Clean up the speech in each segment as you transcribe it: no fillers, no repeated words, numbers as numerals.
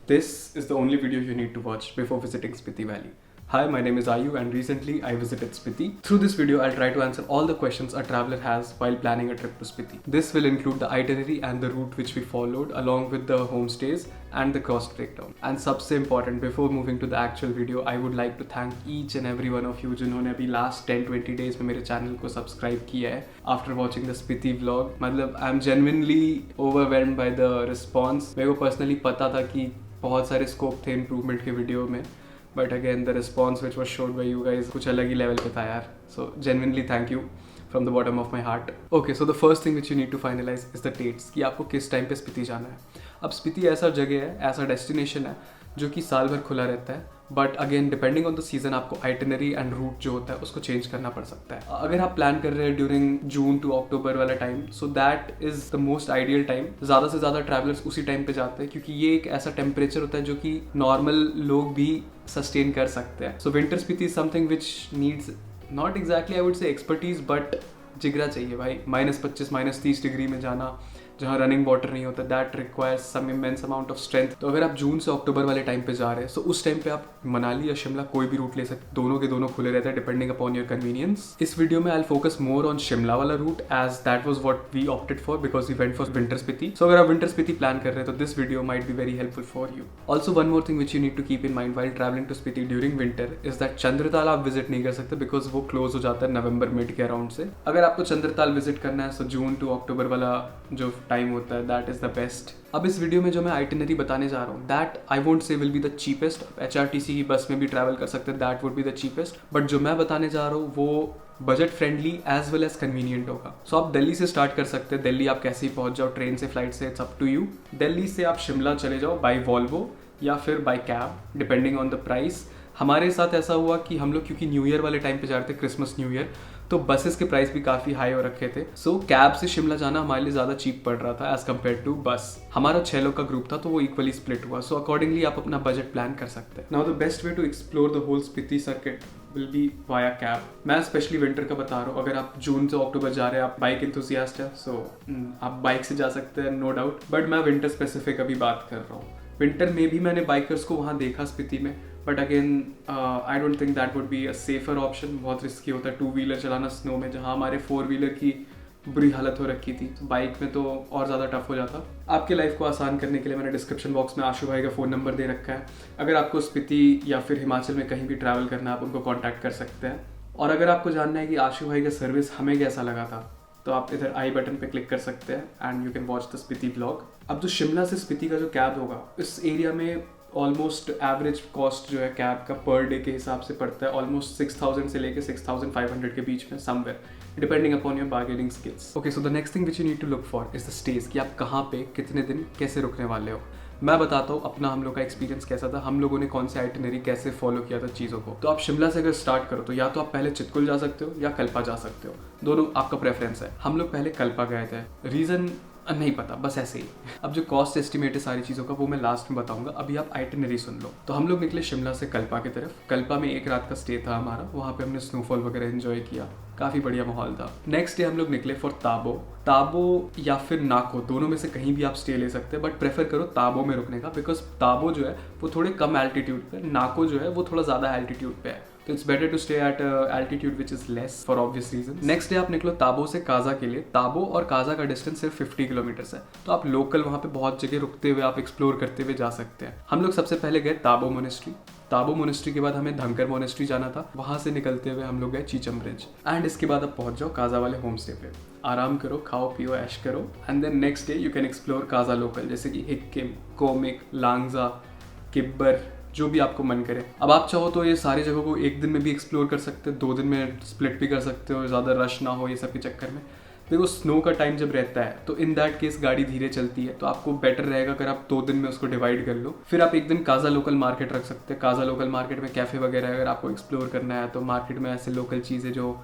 This is the only video you need to watch before visiting Spiti Valley. Hi, my name is Ayu and recently I visited Spiti. Through this video, I'll try to answer all the questions a traveler has while planning a trip to Spiti. This will include the itinerary and the route which we followed along with the homestays and the cost breakdown. And सबसे important, before moving to the actual video, I would like to thank each and every one of you जिन्होंने अभी last 10-20 days में मेरे channel को subscribe किया है after watching the Spiti vlog. मतलब I am genuinely overwhelmed by the response. मेरे को personally पता था कि बहुत सारे स्कोप थे इम्प्रूवमेंट के वीडियो में, but again the response which was showed by you guys कुछ अलग ही लेवल पे था यार. So genuinely thank you from the bottom of my heart. Okay, so the first thing which you need to finalize is the dates कि आपको किस time पे स्पीति जाना है. अब स्पीति ऐसा जगह है, ऐसा डेस्टिनेशन है जो कि साल भर खुला रहता है, but again depending on the season आपको आइटनरी एंड रूट जो होता है उसको चेंज करना पड़ सकता है. अगर आप प्लान कर रहे हैं ड्यूरिंग जून टू अक्टूबर वाला time, so that is the most ideal time. ज़्यादा से ज़्यादा ट्रैवलर्स उसी टाइम पे जाते हैं क्योंकि ये एक ऐसा टेम्परेचर होता है जो कि नॉर्मल लोग भी सस्टेन कर सकते हैं. So winter Spiti is something which needs not exactly I would say expertise, but जिगरा चाहिए भाई. -25 -30 डिग्री में जाना जहाँ रनिंग वाटर नहीं होता, that requires some immense amount of strength. तो अगर आप जून से अक्टूबर वाले टाइम पे जा रहे हैं, सो उस टाइम पे आप मनाली या शिमला कोई भी रूट ले सकते, दोनों के दोनों खुले रहते हैं डिपेंडिंग अपॉन योर कन्वीनियंस. इस वीडियो में I focus more on Shimla वाला route as that was what we opted for because we went for winter Spiti. So अगर आप विंटर स्पीति प्लान कर रहे हैं तो this video might be very helpful for you. Also one more thing which you need to keep in mind while travelling to Spiti during winter is that Chandratal आप visit नहीं कर सकते बिकॉज वो क्लोज हो जाता है नवंबर मिड के अराउंड से. अगर आपको चंद्रताल विजिट करना है, सो जून टू अक्टूबर वाला जो टाइम होता है दैट इज द बेस्ट. अब इस वीडियो में जो मैं आइटिनरी बताने जा रहा हूँ that I won't say will be the cheapest. HRTC की बस में भी ट्रैवल कर सकते हैं, that would be the cheapest. But जो मैं बताने जा रहा हूँ वो budget friendly as well as convenient होगा. सो आप दिल्ली से स्टार्ट कर सकते हैं. दिल्ली आप कैसे ही पहुंच जाओ, ट्रेन से, फ्लाइट से, it's up to you. Delhi से आप शिमला चले जाओ बाय वॉल्वो या फिर by cab depending on the price. हमारे साथ ऐसा हुआ कि हम लोग क्योंकि न्यू ईयर वाले टाइम पे जा रहे थे, क्रिसमस न्यू ईयर, तो बसेस के प्राइस भी काफ़ी हाई हो रखे थे. सो कैब से शिमला जाना हमारे लिए ज़्यादा चीप पड़ रहा था एज कम्पेयर टू बस. हमारा 6 लोग का ग्रुप था तो वो इक्वली स्प्लिट हुआ. सो अकॉर्डिंगली आप अपना बजट प्लान कर सकते हैं. Now the best way to explore the whole Spiti circuit will be via cab. मैं स्पेशली विंटर का बता रहा हूँ. अगर आप जून से अक्टूबर जा रहे हैं, आप बाइक इंथुसियास्ट है, सो आप बाइक से जा सकते हैं, नो डाउट. बट मैं विंटर स्पेसिफिक अभी बात कर रहा हूँ. विंटर में भी मैंने बाइकर्स को वहाँ देखा स्पीति में, but again I don't think that would be a safer option. बहुत रिस्की होता है 2 व्हीलर चलाना स्नो में, जहाँ हमारे 4 व्हीलर की बुरी हालत हो रखी थी. बाइक में तो और ज़्यादा टफ हो जाता. आपके लाइफ को आसान करने के लिए मैंने डिस्क्रिप्शन बॉक्स में आशु भाई का फ़ोन नंबर दे रखा है. अगर आपको स्पीति या फिर हिमाचल में कहीं भी ट्रैवल करना है, आप उनको कॉन्टैक्ट कर सकते हैं. और अगर आपको जानना है कि आशु भाई का सर्विस हमें कैसा लगा था, तो आप इधर आई बटन पे क्लिक कर सकते हैं and you can watch the Spiti vlog. अब जो शिमला से स्पीति का जो कैब होगा, इस एरिया में ऑलमोस्ट एवरेज कॉस्ट जो है कैब का पर डे के हिसाब से पड़ता है ऑलमोस्ट 6000 से लेके 6500 के बीच में somewhere, depending upon your bargaining skills. Okay, so the next thing which you need to look for is the stage कि आप कहाँ पे कितने दिन कैसे रुकने वाले हो. मैं बताता हूँ अपना हम लोग का एक्सपीरियंस कैसा था, हम लोगों ने कौन से आइटिनरी कैसे फॉलो किया था चीज़ों को. तो आप शिमला से अगर स्टार्ट करो तो या तो आप पहले चितकुल जा सकते हो या कल्पा जा सकते हो, दोनों आपका प्रेफरेंस है. हम लोग पहले कल्पा गए थे, रीज़न नहीं पता, बस ऐसे ही. अब जो कॉस्ट एस्टिमेट है सारी चीज़ों का वो मैं लास्ट में बताऊंगा, अभी आप आइटिनरी सुन लो. तो हम लोग निकले शिमला से कल्पा की तरफ. कल्पा में 1 रात का स्टे था हमारा, वहाँ पे हमने स्नोफॉल वगैरह एंजॉय किया, काफ़ी बढ़िया माहौल था. नेक्स्ट डे हम लोग निकले फॉर ताबो. ताबो या फिर नाको, दोनों में से कहीं भी आप स्टे ले सकते हैं, बट प्रेफर करो ताबो में रुकने का बिकॉज ताबो जो है वो थोड़े कम एल्टीट्यूड पे, नाको जो है वो थोड़ा ज़्यादा एल्टीट्यूड पे है. तो it's better to stay at altitude which is less for obvious reason. Next day आप निकलो ताबो से काजा के लिए. ताबो और काजा का डिस्टेंस सिर्फ 50 किलोमीटर्स है, तो आप लोकल वहाँ पे बहुत जगह रुकते हुए आप एक्सप्लोर करते हुए जा सकते हैं. हम लोग सबसे पहले गए ताबो मोनेस्ट्री. ताबो मोनेस्ट्री के बाद हमें धनकर मोनेस्ट्री जाना था. वहाँ से निकलते हुए हम लोग गए चीचम ब्रिज एंड इसके बाद आप पहुँच जाओ काजा वाले होम स्टे पे. आराम करो, खाओ पियो, ऐश करो and then next day you can explore Kaza local, जैसे कि हिक्किम, कोमिक, लांगजा, किब्बर, जो भी आपको मन करे. अब आप चाहो तो ये सारी जगहों को 1 दिन में भी एक्सप्लोर कर सकते हैं, 2 दिन में स्प्लिट भी कर सकते हो, ज़्यादा रश ना हो ये सब के चक्कर में. देखो स्नो का टाइम जब रहता है तो इन दैट केस गाड़ी धीरे चलती है, तो आपको बेटर रहेगा अगर आप 2 दिन में उसको डिवाइड कर लो. फिर आप 1 दिन काजा लोकल मार्केट रख सकते हैं. काजा लोकल मार्केट में कैफ़े वगैरह अगर आपको एक्सप्लोर करना है तो मार्केट में ऐसे लोकल चीज़ें जो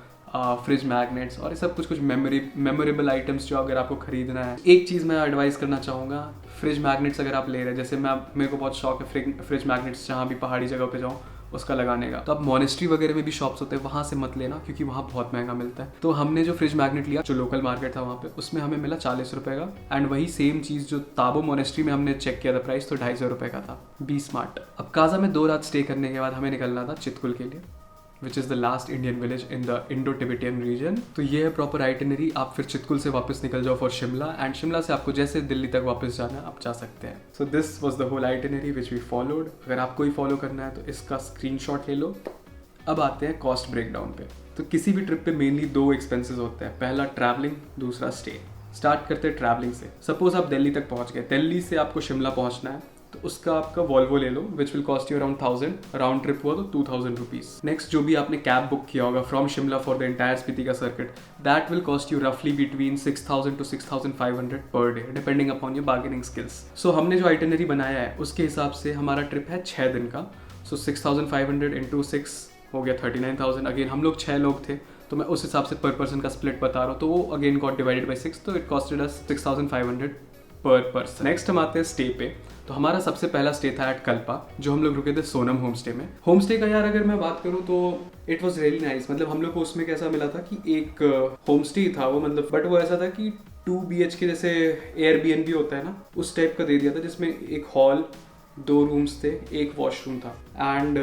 फ्रिज मैग्नेट्स और ये सब कुछ मेमोरेबल आइटम्स जो अगर आपको खरीदना है. एक चीज़ मैं एडवाइस करना चाहूँगा, फ्रिज मैग्नेट्स अगर आप ले रहे हैं, जैसे मेरे को बहुत शौक है फ्रिज मैग्नेट्स, जहाँ भी पहाड़ी जगह पे जाऊँ उसका लगाने का। तो अब मोनेस्ट्री वगैरह में भी शॉप्स होते हैं, वहाँ से मत लेना क्योंकि वहाँ बहुत महंगा मिलता है। तो हमने जो फ्रिज मैग्नेट लिया जो लोकल मार्केट था वहाँ पे, उसमें हमें मिला 40 रुपए का। एंड वही सेम चीज़ जो ताबो मोनेस्ट्री में हमने चेक किया था प्राइस, तो 250 रुपए का था। Be smart. अब काजा में 2 रात स्टे करने के बाद हमें निकलना था चितकुल के लिए, which is the last Indian village in the Indo Tibetan region. तो ये है प्रॉपर आइटिनरी। आप फिर चितकुल से वापस निकल जाओ फॉर शिमला, एंड शिमला से आपको जैसे दिल्ली तक वापस जाना है आप जा सकते हैं। So this was the whole itinerary which we followed. अगर आपको ही फॉलो करना है तो इसका स्क्रीनशॉट ले लो। अब आते हैं कॉस्ट ब्रेकडाउन पे। तो किसी भी ट्रिप पे मेनली 2 एक्सपेंसेस होते हैं, पहला ट्रैवलिंग, दूसरा स्टे। स्टार्ट करते हैं ट्रैवलिंग से। सपोज आप दिल्ली तक पहुंच गए, दिल्ली से आपको शिमला पहुंचना है, तो उसका आपका वॉल्वो ले लो which will cost you around 1000, round trip हुआ तो 2000 रुपीज। नेक्स्ट जो भी आपने कैब बुक किया होगा from Shimla for the entire Spiti का circuit, that will cost you रफली between 6000 to 6500 per day, depending upon your bargaining skills. So हमने जो आइटिनरी बनाया है उसके हिसाब से हमारा ट्रिप है 6 दिन का। सो 6500 इंटू 6 हो गया 39,000। अगेन हम लोग 6 लोग थे तो मैं उस हिसाब से पर पर्सन का स्प्लिट बता रहा हूँ, तो वो अगेन गॉट डिवाइडेड बाई 6, तो इट कॉस्टेड अस 6500 पर पर्सन। नेक्स्ट हम आते हैं स्टे पे। तो हमारा सबसे पहला स्टे था एट कल्पा, जो हम लोग रुके थे सोनम होम स्टे में। होम स्टे का यार अगर मैं बात करूँ तो इट वॉज रियली नाइस। मतलब हम लोग को उसमें कैसा मिला था कि एक होम स्टे था वो, मतलब बट वो ऐसा था कि 2 BHK जैसे एयरबीएनबी होता है ना, उस टाइप का दे दिया था, जिसमें एक हॉल, 2 रूम्स थे, एक वॉशरूम था। एंड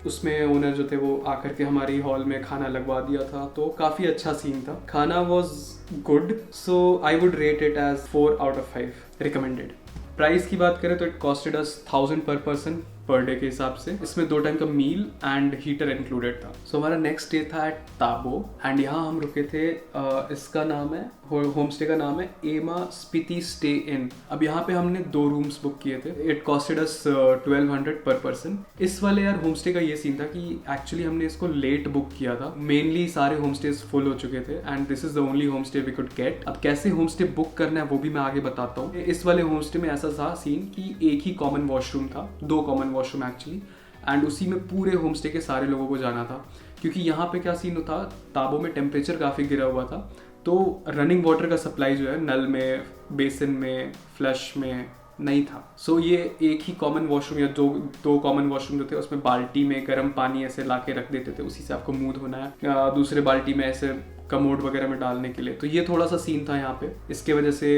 उसमें ओनर जो थे वो आकर के हमारी हॉल में खाना लगवा दिया था, तो काफ़ी अच्छा सीन था। खाना was good, so I would rate it as 4 out of 5 recommended. Price की बात करें तो इट कॉस्टेड अस 1000 पर पर्सन पर डे के हिसाब से। इसमें 2 टाइम का मील एंड हीटर इंक्लूडेड था। सो हमारा नेक्स्ट डे था एट ताबो, एंड यहाँ हम रुके थे, इसका नाम है, होम स्टे का नाम है एमा स्पीति स्टे इन। अब यहाँ पे हमने 2 रूम्स बुक किए थे। इट कॉस्टेड अस 1200 पर पर्सन। इस वाले यार होम स्टे का ये सीन था कि एक्चुअली हमने इसको लेट बुक किया था, मेनली सारे होम स्टेज फुल हो चुके थे, and this is the only home stay we could get. अब कैसे होम स्टे बुक करना है वो भी मैं आगे बताता हूँ। इस वाले होम स्टे में ऐसा था सीन कि एक ही कॉमन वॉशरूम था, 2 कॉमन वॉशरूम एक्चुअली, एंड उसी में पूरे होम स्टे के सारे लोगों को जाना था। क्योंकि यहाँ पे क्या सीन था, ताबो में टेम्परेचर काफ़ी गिरा हुआ था, तो रनिंग वाटर का सप्लाई जो है नल में, बेसिन में, फ्लश में नहीं था। सो ये एक ही कॉमन वॉशरूम या 2 कॉमन वॉशरूम जो थे उसमें बाल्टी में गर्म पानी ऐसे ला के रख देते थे, उसी से आपको मुंह धोना है, दूसरे बाल्टी में ऐसे कमोड वगैरह में डालने के लिए। तो ये थोड़ा सा सीन था यहाँ पे। इसके वजह से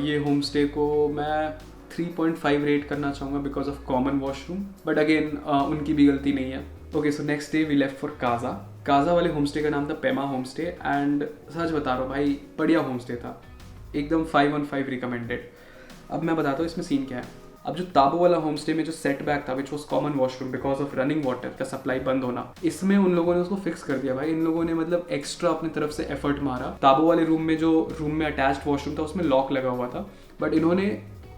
ये होम स्टे को मैं 3.5 रेट करना चाहूँगा because of common washroom, but again उनकी भी गलती नहीं है। Okay, so next day we left for Kaza. Kaza वाले होम स्टे का नाम था पेमा होम स्टे, एंड सच बता रहा हूँ भाई, बढ़िया होम स्टे था, एकदम 5 on 5 रिकमेंडेड। अब मैं बताता हूँ इसमें सीन क्या है। अब जो ताबो वाला होम स्टे में जो सेट बैक था which was common washroom because of running water का सप्लाई बंद होना, इसमें उन लोगों ने उसको फिक्स कर दिया भाई। इन लोगों ने मतलब एक्स्ट्रा अपनी तरफ से एफर्ट मारा। ताबो वाले रूम में जो रूम में अटैच्ड वॉशरूम था उसमें लॉक लगा हुआ था, बट इन्होंने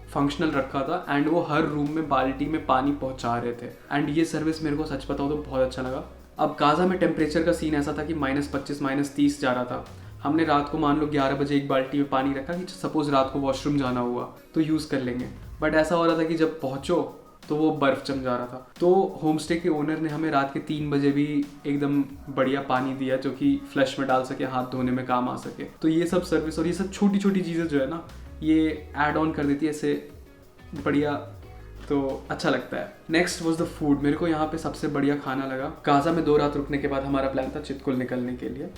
फंक्शनल रखा था, एंड वो हर रूम में बाल्टी में पानी पहुंचा रहे थे, एंड ये सर्विस मेरे को सच बताओ तो बहुत अच्छा लगा। अब काजा में टेम्परेचर का सीन ऐसा था कि -25 -30 जा रहा था। हमने रात को मान लो 11 बजे एक बाल्टी में पानी रखा कि सपोज रात को वॉशरूम जाना हुआ तो यूज़ कर लेंगे, बट ऐसा हो रहा था कि जब पहुंचो तो वो बर्फ जम जा रहा था। तो होम स्टे के ओनर ने हमें रात के 3 बजे भी एकदम बढ़िया पानी दिया जो कि फ्लश में डाल सके, हाथ धोने में काम आ सके। तो ये सब सर्विस और ये सब छोटी छोटी चीज़ें जो है ना, ये ऐड ऑन कर देती है ऐसे बढ़िया, तो अच्छा लगता है। Next was the food. मेरे को यहाँ पे सबसे बढ़िया खाना लगा। काजा में 2 रात रुकने के बाद हमारा प्लान था चितकुल निकलने के लिए,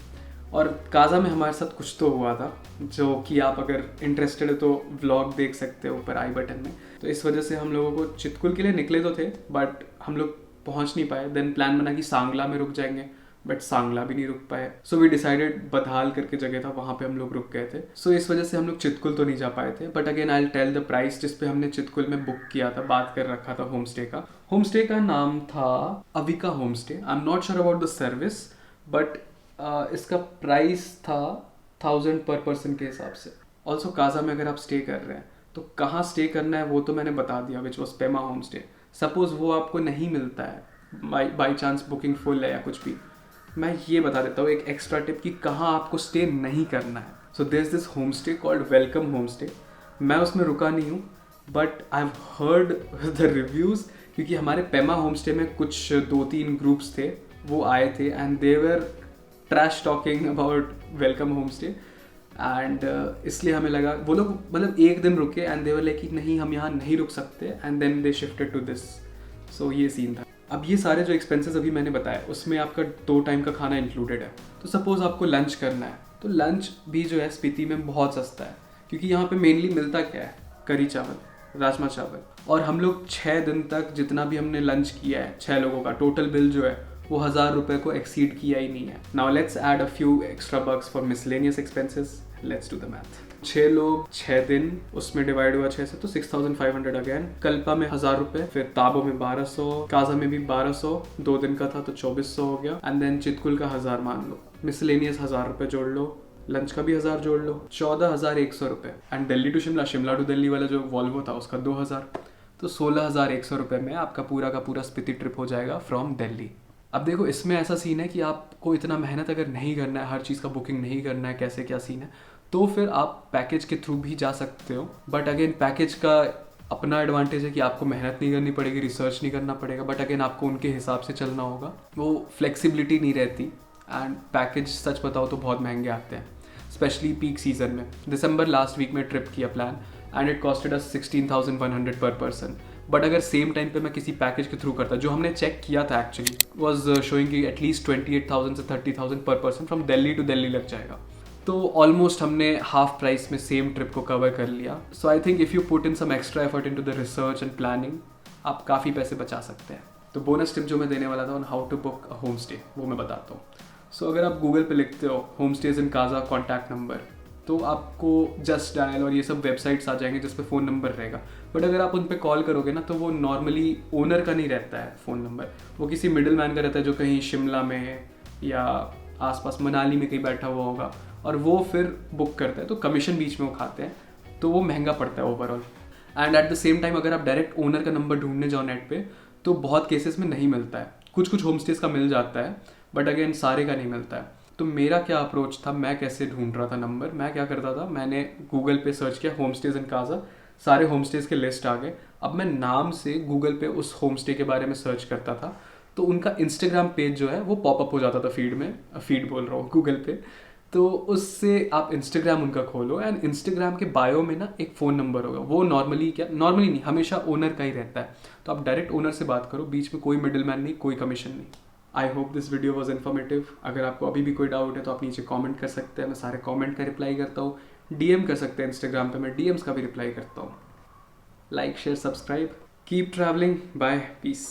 और काजा में हमारे साथ कुछ तो हुआ था जो कि आप अगर इंटरेस्टेड है तो व्लॉग देख सकते हो ऊपर आई बटन में। तो इस वजह से हम लोगों को चितकुल के लिए निकले तो थे, बट हम लोग पहुंच नहीं पाए। देन प्लान बना कि सांगला में रुक जाएंगे, बट सांगला भी नहीं रुक पाए। सो वी डिसाइडेड बधाल करके जगह था, वहाँ पे हम लोग रुक गए थे। सो इस वजह से हम लोग चितकुल तो नहीं जा पाए थे, but again I will tell the price जिस पे हमने चितकुल में बुक किया था, बात कर रखा था होम स्टे का। होम स्टे का नाम था Avika home stay. I am not sure about the service, but इसका प्राइस था 1000 पर पर्सन के हिसाब से। ऑल्सो काजा में अगर आप स्टे कर रहे हैं तो कहाँ स्टे करना है वो तो मैंने बता दिया, which was Pema home stay. Suppose वो आपको नहीं मिलता है, बाई चांस बुकिंग फुल है या कुछ भी, मैं ये बता देता हूँ एक एक्स्ट्रा टिप कि कहाँ आपको स्टे नहीं करना है। So there is this home stay called welcome home stay. मैं उसमें रुका नहीं हूँ, but I have heard the reviews, क्योंकि हमारे पेमा होम स्टे में कुछ 2-3 ग्रुप्स थे, वो आए थे and they were trash talking about welcome home stay, and इसलिए हमें लगा वो लोग मतलब एक दिन रुके एंड दे वर लाइक कि नहीं हम यहाँ नहीं रुक सकते, and then they shifted to this. So ये सीन था। अब ये सारे जो एक्सपेंसेस अभी मैंने बताया उसमें आपका 2 टाइम का खाना इंक्लूडेड है। तो सपोज आपको लंच करना है तो लंच भी जो है स्पीति में बहुत सस्ता है, क्योंकि यहाँ पे मेनली मिलता क्या है, करी चावल, राजमा चावल। और हम लोग 6 दिन तक जितना भी हमने लंच किया है 6 लोगों का टोटल बिल जो है वो 1000 रुपये को एक्सीड किया ही नहीं है। Now let's add a few extra bucks for miscellaneous expenses. Let's do the math. 6 लोग 6 दिन, उसमें डिवाइड हुआ 6 से तो 6500 अगेन। कल्पा में 1000 रुपये, फिर ताबो में 1200, काजा में भी 1200, 2 दिन का था तो 2400 हो गया। एंड देन चितकुल का 1000 मान लो, मिसलेनियस 1000 रुपये जोड़ लो, लंच का भी 1000 जोड़ लो, 14100 रुपये। And Delhi to Shimla, Shimla to Delhi वाला जो वॉल्वो था उसका 2000, तो 16100 रुपये में आपका पूरा का पूरा स्पीति ट्रिप हो जाएगा फ्रॉम दिल्ली। अब देखो इसमें ऐसा सीन है कि आपको इतना मेहनत अगर नहीं करना है, हर चीज़ का बुकिंग नहीं करना है, कैसे क्या सीन है, तो फिर आप पैकेज के थ्रू भी जा सकते हो। बट अगेन पैकेज का अपना एडवांटेज है कि आपको मेहनत नहीं करनी पड़ेगी, रिसर्च नहीं करना पड़ेगा, बट अगेन आपको उनके हिसाब से चलना होगा, वो फ्लेक्सिबिलिटी नहीं रहती। एंड पैकेज सच बताओ तो बहुत महंगे आते हैं, स्पेशली पीक सीजन में। दिसंबर लास्ट वीक में ट्रिप किया प्लान एंड इट कॉस्टेड अस 16,100 पर पर्सन। बट अगर सेम टाइम पे मैं किसी पैकेज के थ्रू करता, जो हमने चेक किया था एक्चुअली वॉज शोइंग कि एटलीस्ट 28,000 से 30,000 per person from Delhi to Delhi लग जाएगा। तो ऑलमोस्ट हमने हाफ प्राइस में सेम ट्रिप को कवर कर लिया। So I think if you put in some extra effort into the research and planning, आप काफ़ी पैसे बचा सकते हैं। तो बोनस टिप जो मैं देने वाला था on how to book a home stay, वो मैं बताता हूँ। सो अगर आप गूगल पे लिखते हो होम स्टेज इन काजा कॉन्टैक्ट नंबर, तो आपको जस्ट डायल और ये सब वेबसाइट्स आ जाएंगे जिस पे फ़ोन नंबर रहेगा। बट अगर आप उन पे कॉल करोगे ना तो वो नॉर्मली ओनर का नहीं रहता है फ़ोन नंबर, वो किसी मिडिल मैन का रहता है जो कहीं शिमला में या आसपास मनाली में कहीं बैठा हुआ होगा, और वो फिर बुक करता है, तो कमीशन बीच में वो खाते हैं, तो वो महंगा पड़ता है overall. And at the same time अगर आप डायरेक्ट ओनर का नंबर ढूंढने जाओ नेट पे तो बहुत केसेस में नहीं मिलता है। कुछ होम स्टेज का मिल जाता है बट अगेन सारे का नहीं मिलता है। तो मेरा क्या अप्रोच था, मैं कैसे ढूंढ रहा था नंबर, मैं क्या करता था, मैंने गूगल पे सर्च किया होम स्टेज इन काजा, सारे होम स्टेज के लिस्ट आ गए। अब मैं नाम से गूगल पे उस होम स्टे के बारे में सर्च करता था तो उनका इंस्टाग्राम पेज जो है वो पॉपअप हो जाता था फीड में, फीड बोल रहा हूँ गूगल पे। तो उससे आप इंस्टाग्राम उनका खोलो एंड इंस्टाग्राम के बायो में ना एक फ़ोन नंबर होगा, वो नॉर्मली नहीं, हमेशा ओनर का ही रहता है। तो आप डायरेक्ट ओनर से बात करो, बीच में कोई मिडिल मैन नहीं, कोई कमीशन नहीं। I hope this video was informative. अगर आपको अभी भी कोई डाउट है तो आप नीचे कमेंट कर सकते हैं, मैं सारे कमेंट का रिप्लाई करता हूँ। डीएम कर सकते हैं इंस्टाग्राम पे, मैं डीएम्स का भी रिप्लाई करता हूँ। Like share subscribe, keep travelling, bye, piece.